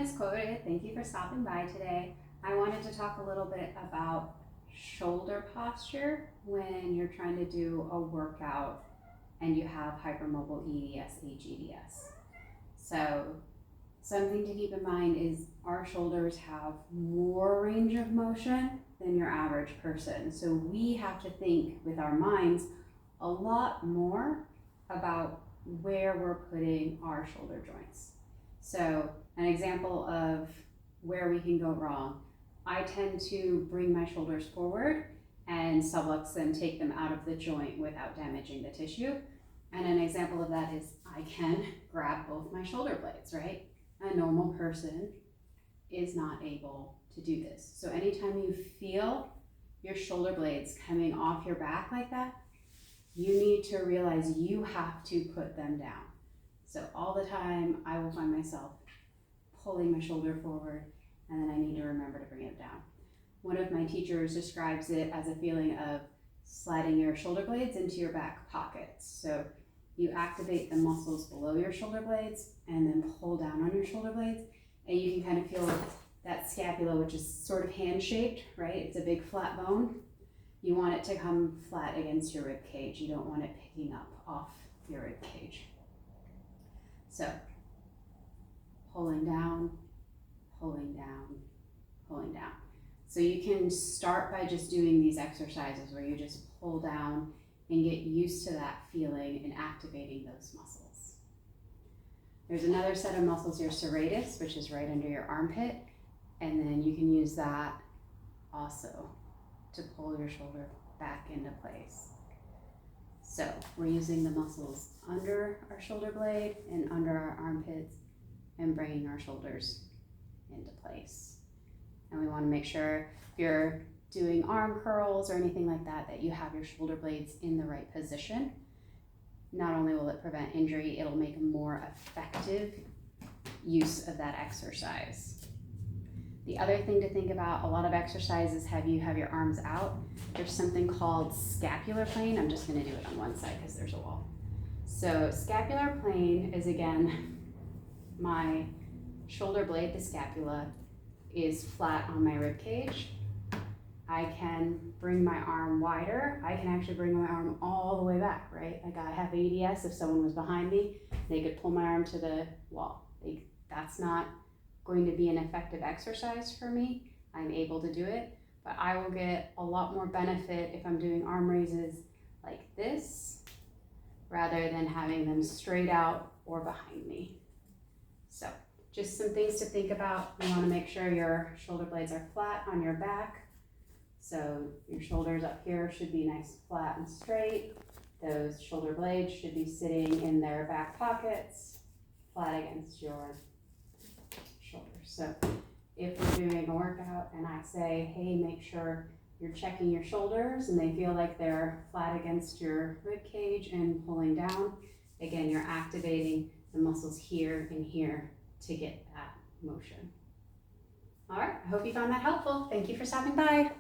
Misquoted. Thank you for stopping by today. I wanted to talk a little bit about shoulder posture when you're trying to do a workout and you have hypermobile EDS, hEDS. So something to keep in mind is our shoulders have more range of motion than your average person. So we have to think with our minds a lot more about where we're putting our shoulder joints. So an example of where we can go wrong, I tend to bring my shoulders forward and sublux them, take them out of the joint without damaging the tissue. And an example of that is I can grab both my shoulder blades, right? A normal person is not able to do this. So anytime you feel your shoulder blades coming off your back like that, you need to realize you have to put them down. So all the time I will find myself pulling my shoulder forward and then I need to remember to bring it down. One of my teachers describes it as a feeling of sliding your shoulder blades into your back pockets. So you activate the muscles below your shoulder blades and then pull down on your shoulder blades, and you can kind of feel that scapula, which is sort of hand-shaped, right? It's a big flat bone. You want it to come flat against your rib cage. You don't want it picking up off your rib cage. So pulling down, pulling down, pulling down. So you can start by just doing these exercises where you just pull down and get used to that feeling and activating those muscles. There's another set of muscles, your serratus, which is right under your armpit, and then you can use that also to pull your shoulder back into place. So we're using the muscles under our shoulder blade and under our armpits and bringing our shoulders into place. And we want to make sure if you're doing arm curls or anything like that, that you have your shoulder blades in the right position. Not only will it prevent injury, it'll make a more effective use of that exercise. The other thing to think about, a lot of exercises have you have your arms out. There's something called scapular plane. I'm just going to do it on one side because there's a wall. So scapular plane is, again, my shoulder blade, the scapula, is flat on my rib cage. I can bring my arm wider. I can actually bring my arm all the way back, right? Like I have EDS, if someone was behind me, they could pull my arm to the wall. That's not going to be an effective exercise for me. I'm able to do it, but I will get a lot more benefit if I'm doing arm raises like this, rather than having them straight out or behind me. So just some things to think about. You want to make sure your shoulder blades are flat on your back. So your shoulders up here should be nice, flat and straight. Those shoulder blades should be sitting in their back pockets, flat against your shoulders. So if we're doing a workout and I say, hey, make sure you're checking your shoulders and they feel like they're flat against your rib cage and pulling down, again, you're activating the muscles here and here to get that motion. All right, I hope you found that helpful. Thank you for stopping by.